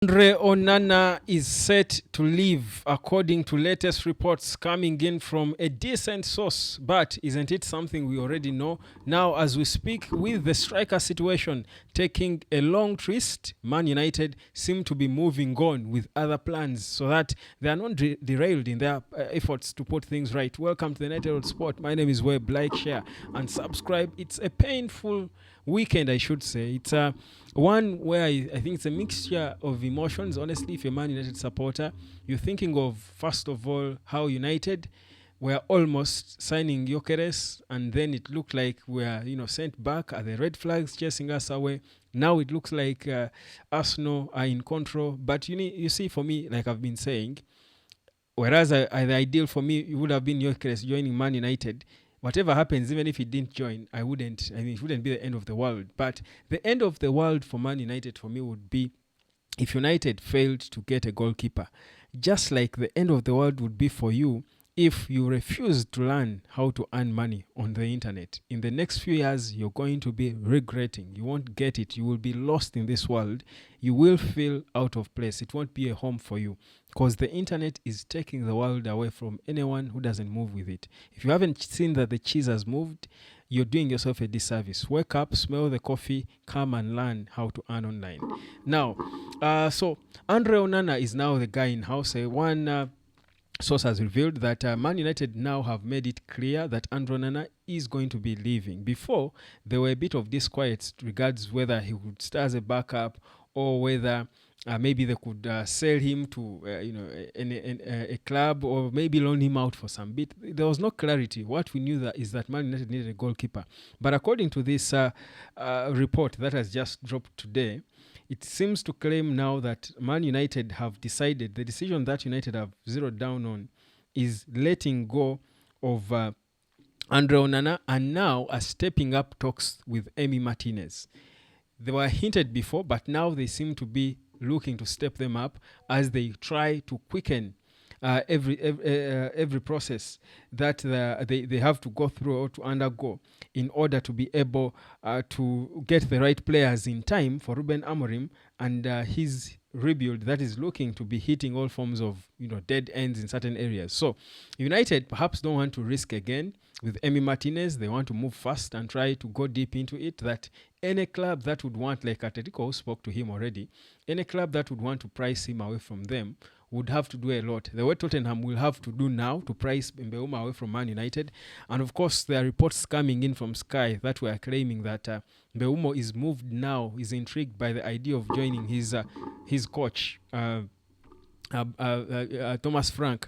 Andre Onana is set to leave, according to latest reports coming in from a decent source. But isn't it something we already know? Now, as we speak, with the striker situation taking a long twist, Man United seem to be moving on with other plans so that they are not derailed in their efforts to put things right. Welcome to the United Road Sport. My name is Webb. Like, share, and subscribe. It's a painful weekend, I should say. It's one where I think it's a mixture of emotions. Honestly, if you're a Man United supporter, you're thinking of, first of all, how United were almost signing Gyökeres, and then it looked like we're sent back. Are the red flags chasing us away? Now it looks like Arsenal are in control. But you see, for me, like I've been saying, whereas the ideal for me it would have been Gyökeres joining Man United. Whatever happens, even if he didn't join, I wouldn't. I mean, it wouldn't be the end of the world. But the end of the world for Man United for me would be if United failed to get a goalkeeper. Just like the end of the world would be for you if you refuse to learn how to earn money on the internet. In the next few years, you're going to be regretting. You won't get it. You will be lost in this world. You will feel out of place. It won't be a home for you because the internet is taking the world away from anyone who doesn't move with it. If you haven't seen that the cheese has moved, you're doing yourself a disservice. Wake up, smell the coffee, come and learn how to earn online. Now, so Andre Onana is now the guy in house. One source has revealed that Man United now have made it clear that Andre Onana is going to be leaving. Before, there were a bit of disquiet regards whether he would start as a backup or whether maybe they could sell him to a club or maybe loan him out for some bit. There was no clarity. What we knew is that Man United needed a goalkeeper. But according to this report that has just dropped today, it seems to claim now that Man United have decided, the decision that United have zeroed down on is letting go of Andre Onana and now are stepping up talks with Martinez. They were hinted before, but now they seem to be looking to step them up as they try to quicken every process that they have to go through or to undergo in order to be able to get the right players in time for Ruben Amorim and his rebuild that is looking to be hitting all forms of dead ends in certain areas. So United perhaps don't want to risk again with Martinez. They want to move fast and try to go deep into it. That any club that would want, like Atletico who spoke to him already, any club that would want to price him away from them would have to do a lot. The way Tottenham will have to do now to price Mbeumo away from Man United. And of course, there are reports coming in from Sky that were claiming that Mbeumo is moved now, is intrigued by the idea of joining his coach, Thomas Frank.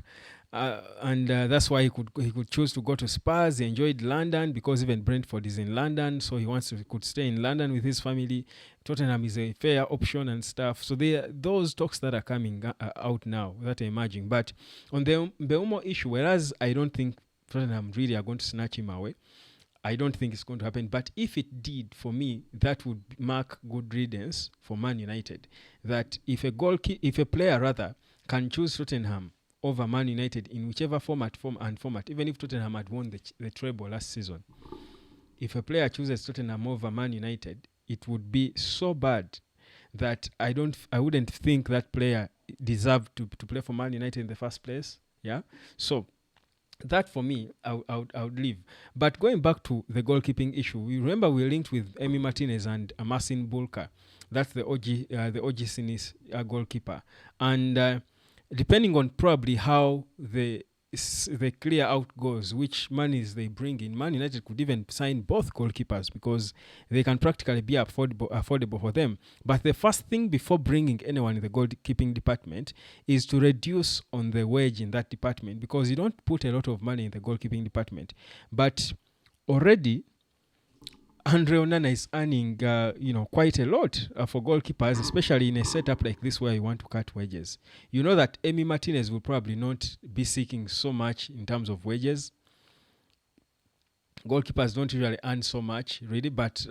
And that's why he could choose to go to Spurs. He enjoyed London because even Brentford is in London, so he could stay in London with his family. Tottenham is a fair option and stuff. So those talks that are coming out now that are emerging. But on the Mbeumo issue, whereas I don't think Tottenham really are going to snatch him away, I don't think it's going to happen. But if it did, for me, that would mark good riddance for Man United. That if a player rather can choose Tottenham over Man United in whichever format, even if Tottenham had won the treble last season, if a player chooses Tottenham over Man United, it would be so bad that I wouldn't think that player deserved to play for Man United in the first place. Yeah, so that for me, I would leave. But going back to the goalkeeping issue, we remember we linked with Emi Martinez and Marcin Bulka. That's the OG Sinis goalkeeper, and depending on probably how the clear out goes, which monies they bring in, Man United could even sign both goalkeepers because they can practically be affordable for them. But the first thing before bringing anyone in the goalkeeping department is to reduce on the wage in that department, because you don't put a lot of money in the goalkeeping department. But already Andre Onana is earning, quite a lot for goalkeepers, especially in a setup like this where you want to cut wages. You know that Emi Martinez will probably not be seeking so much in terms of wages. Goalkeepers don't usually earn so much, really, but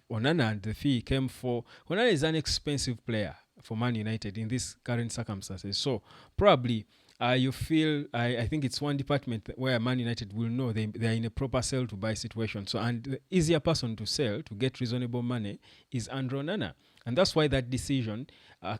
Onana and the fee came for... Onana is an expensive player for Man United in these current circumstances. So probably you feel, I think it's one department where Man United will know they are in a proper sell to buy situation. So, and the easier person to sell to get reasonable money is Andre Onana. And that's why that decision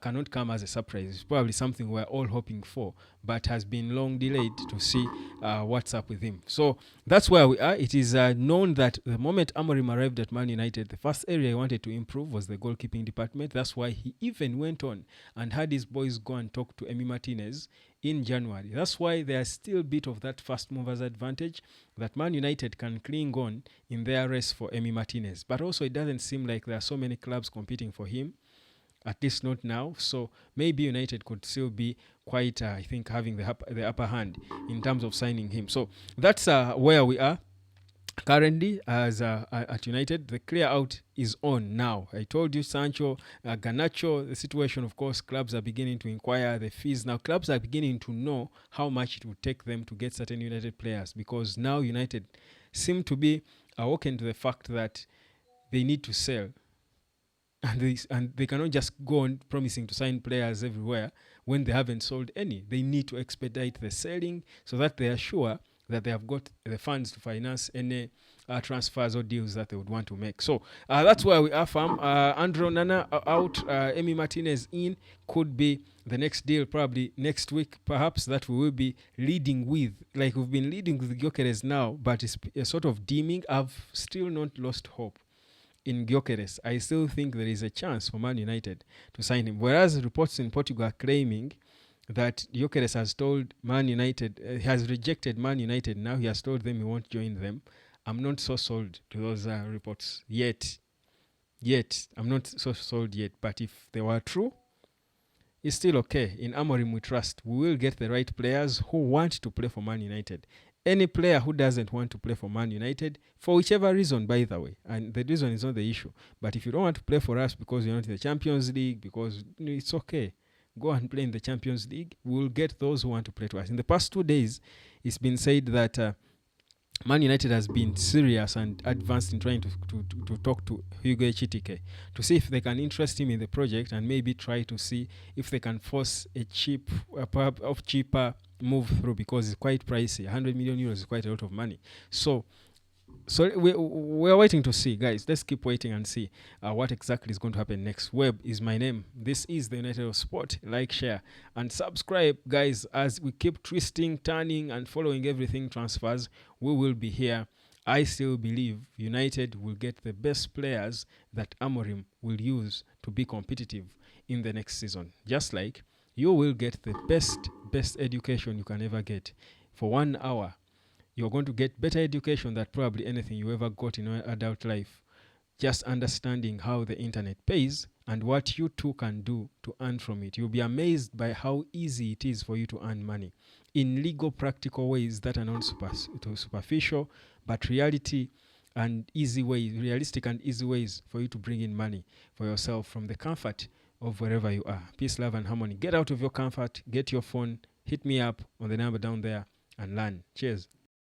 cannot come as a surprise. It's probably something we're all hoping for, but has been long delayed to see what's up with him. So that's where we are. It is known that the moment Amorim arrived at Man United, the first area he wanted to improve was the goalkeeping department. That's why he even went on and had his boys go and talk to Emi Martinez in January. That's why there's still a bit of that first movers advantage that Man United can cling on in their race for Emi Martinez. But also it doesn't seem like there are so many clubs competing for him, at least not now. So maybe United could still be quite, I think, having the upper hand in terms of signing him. So that's where we are currently as at United. The clear out is on now. I told you Sancho, Garnacho, the situation, of course, clubs are beginning to inquire the fees. Now clubs are beginning to know how much it would take them to get certain United players, because now United seem to be awoken to the fact that they need to sell, and they cannot just go on promising to sign players everywhere when they haven't sold any. They need to expedite the selling so that they are sure that they have got the funds to finance any transfers or deals that they would want to make. So that's where we are from. Andrew Onana out, Emi Martinez in, could be the next deal, probably next week, perhaps, that we will be leading with. Like we've been leading with Gyökeres now, but it's sort of dimming. I've still not lost hope in Gyökeres. I still think there is a chance for Man United to sign him. Whereas reports in Portugal are claiming that Gyökeres has told Man United, has rejected Man United. Now he has told them he won't join them. I'm not so sold to those reports yet. I'm not so sold yet. But if they were true, it's still okay. In Amorim we trust. We will get the right players who want to play for Man United. Any player who doesn't want to play for Man United, for whichever reason, by the way, and the reason is not the issue, but if you don't want to play for us because you're not in the Champions League, because it's okay, go and play in the Champions League. We'll get those who want to play to us. In the past 2 days, it's been said that Man United has been serious and advanced in trying to talk to Hugo Ekitike to see if they can interest him in the project and maybe try to see if they can force a cheaper move through, because it's quite pricey. 100 million euros is quite a lot of money. So we're waiting to see, guys. Let's keep waiting and see what exactly is going to happen next. Webb is my name. This is the United of Sport. Like, share, and subscribe, guys. As we keep twisting, turning, and following everything transfers, we will be here. I still believe United will get the best players that Amorim will use to be competitive in the next season. Just like you will get the best education you can ever get. For 1 hour, you're going to get better education than probably anything you ever got in your adult life. Just understanding how the internet pays and what you too can do to earn from it. You'll be amazed by how easy it is for you to earn money in legal, practical ways that are not superficial, but realistic and easy ways for you to bring in money for yourself from the comfort of wherever you are. Peace, love, and harmony. Get out of your comfort, get your phone, hit me up on the number down there, and learn. Cheers.